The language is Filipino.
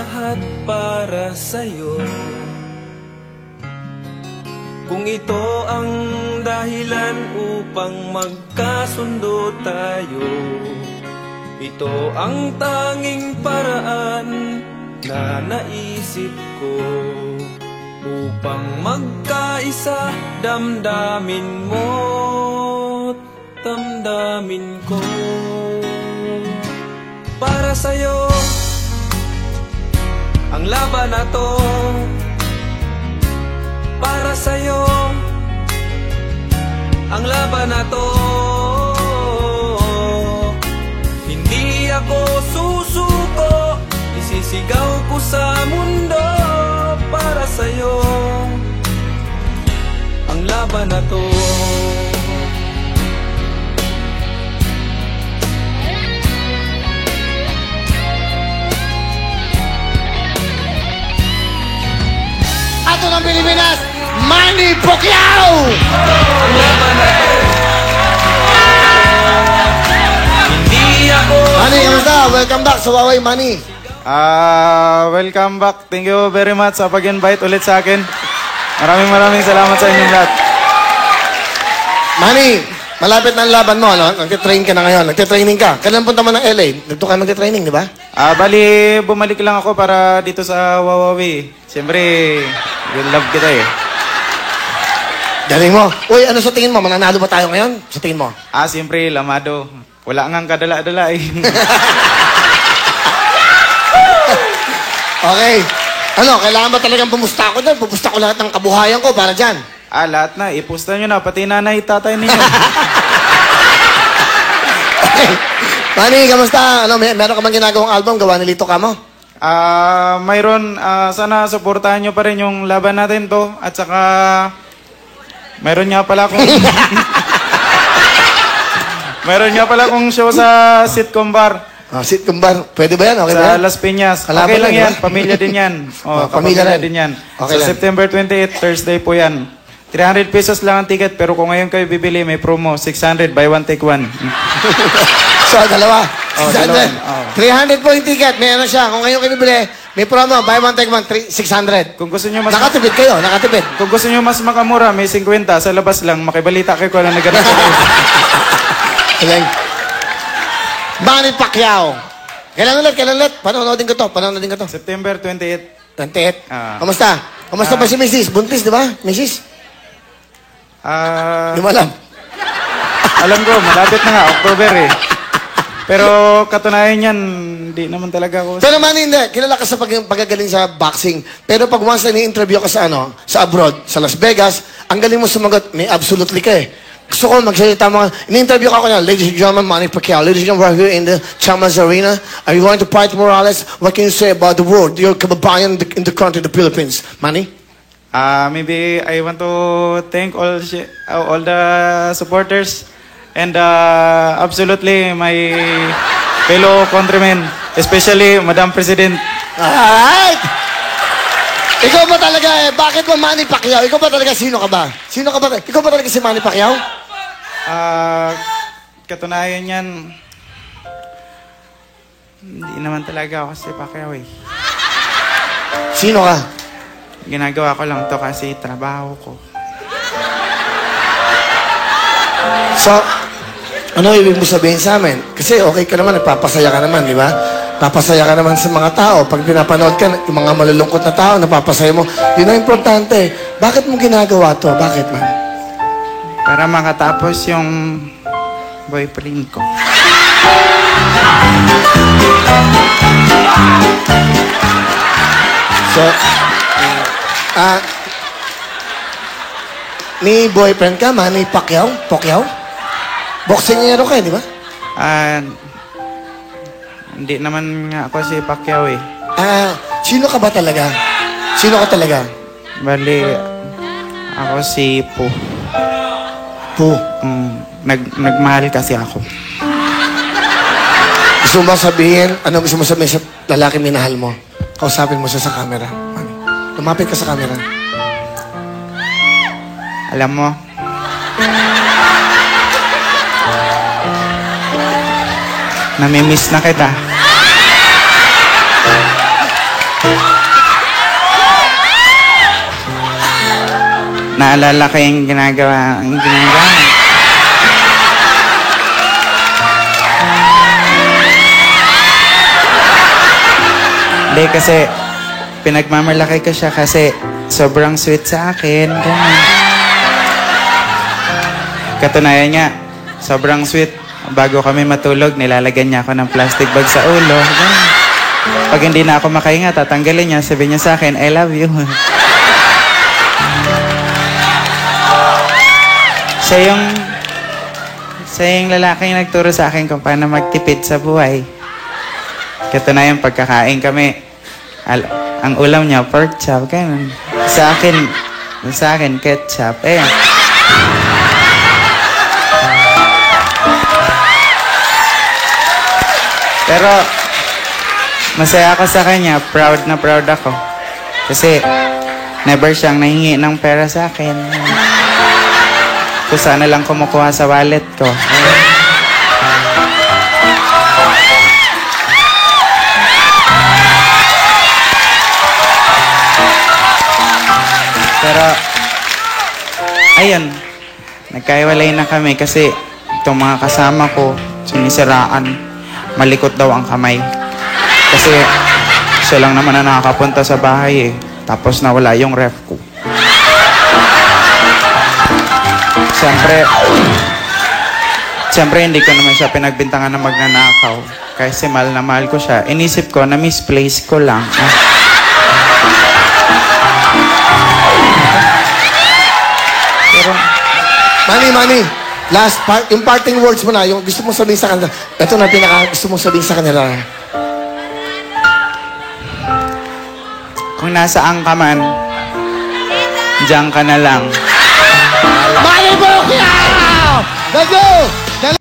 lahat para sa'yo. Kung ito ang dahilan upang magkasundo tayo, ito ang tanging paraan na naisip ko upang magkaisa, damdamin mo't damdamin ko. Para sa'yo ang laban na to, para sa'yo ang laban na to. Hindi ako susuko, isisigaw ko sa mundo. Para sa'yo ang laban na to. Ato ng Pilipinas, Manny Pacquiao! Ang laban na to. Hindi ako Manny, kamusta? Welcome back sa Huawei, Manny. Welcome back. Thank you very much sa pag-invite ulit sa akin. Maraming salamat sa inyong lahat. Manny, malapit na ang laban mo, no? Nagtitrain ka na ngayon. Nagtitraining ka. Kailan punta mo ng LA? Nagto ka magtitraining, di ba? Bali, bumalik lang ako para dito sa Huawei. Siyempre, love kita eh. Galing mo. Uy, ano sa tingin mo? Mananalo ba tayo ngayon? Sa tingin mo? Siyempre, lamado. Wala ngang kadala-dala eh. Okay. Ano, kailangan ba talagang pumusta ako doon? Pumusta ko lahat ng kabuhayan ko para dyan. Lahat na. Ipusta nyo na. Pati nanay, tatay ninyo. Okay. Manny, kamusta? Ano, meron ka bang ginagawang album? Gawa ni Lito Camo? Mayroon, sana supportahan nyo pa rin yung laban natin to. At saka, mayroon nga pala akong... mayroon nga pala akong show sa sitcom bar. Sitcom bar. Pwede ba yan? Okay ba Sa yan? Las Piñas. Kalaban Okay lang yan, yan. diba? Pamilya din yan. Pamilya rin. din yan. Okay Sa lang. September 28, Thursday po yan. 300 pesos lang ang ticket. Pero kung ngayon kayo bibili, may promo. 600, buy one, take one. So, dalawa. Dalawa. 300 po yung ticket. May ano siya. Kung ngayon kayo bibili, may promo. Buy one, take one. 600. Kung gusto nyo mas... Nakatipid kayo. Nakatipid. Kung gusto nyo mas makamura, may 50. Sa labas lang. Makibalita kayo kung ano nagkaroon sa kayo. Galing. Manny Pacquiao. Kailan ulit? Panonoodin ko to. September 28. 28. Kamusta? Kamusta ba si Mrs.? Buntis, di ba? Mrs.? Di mo alam. Alam ko, malapit na nga. October eh. Pero katunayan yan, hindi naman talaga ako... Pero Manny, hindi. Kilala ka sa pagkagaling sa boxing. Pero pag once na ni-interview ka sa sa abroad, sa Las Vegas, ang galing mo sumagot, may absolutely ka eh. Gusto ko magsalita mga... In-interview ka na, ladies and gentlemen, Manny Pacquiao. Ladies and gentlemen, we're here in the Chamas Arena. Are you going to fight Morales? What can you say about the world, your kababayan in the country, the Philippines? Manny? Maybe I want to thank all the supporters and absolutely my fellow countrymen, especially Madam President. Alright! Ikaw ba talaga bakit mo Manny Pacquiao? Ikaw ba talaga, sino ka ba? Ikaw ba talaga si Manny Pacquiao? Katunayan yan, hindi naman talaga ako si Pacquiao eh. Sino ka? Ginagawa ko lang to kasi trabaho ko. So, ano ibig mo sabihin sa amin? Kasi okay ka naman, nagpapasaya ka naman, di ba? Papasaya ka naman sa mga tao. Pag pinapanood ka, yung mga malulungkot na tao, napapasaya mo. Yun ang importante. Bakit mo ginagawa to? Bakit, man? Para makatapos yung boyfriend ko. So, may boyfriend ka, Manny Pacquiao? Boxingero ka, di ba? Hindi naman nga ako si Pacquiao eh. Sino ka ba talaga? Sino ka talaga? Bali, ako si Po. Po. Nagmahal kasi ako. Gusto mo sabihin, ano gusto mo sabihin sa lalaki minahal mo? Kausapin mo siya sa camera. Manny. Lumapit ka sa camera. Alam mo, namimiss na kita. Naalala ko yung ginagawa. Hindi, kasi pinagmamalaki ko siya kasi sobrang sweet sa akin. Ganun. Katunayan niya, sobrang sweet. Bago kami matulog, nilalagyan niya ako ng plastic bag sa ulo. Ganun. Pag hindi na ako makahinga, tatanggalin niya. Sabi niya sa akin, I love you. Siya yung lalaking nagturo sa akin kung paano magtipid sa buhay. Katunayan, pagkakain kami, ang ulam niya, pork chop, ganun. Sa akin, ketchup. Pero, masaya ako sa kanya. Proud na proud ako. Kasi, never siyang nahingi ng pera sa akin. Kung sana lang kumukuha sa wallet ko. Pero, ayun, nagkaiwalay na kami kasi itong mga kasama ko, sinisiraan, malikot daw ang kamay. Kasi siya lang naman na nakakapunta sa bahay eh. Tapos nawala yung ref ko. Siyempre, hindi ko naman siya pinagbintangan na magnanakaw. Kasi mahal na mahal ko siya. Inisip ko na misplace ko lang. Pero, Manny, last part, yung parting words mo na, yung gusto mong sabihin sa kanila. Ito na pinaka gusto mong sabihin sa kanila. kung nasaan ka man, diyan ka na lang. Manny Pacquiao! Let's go!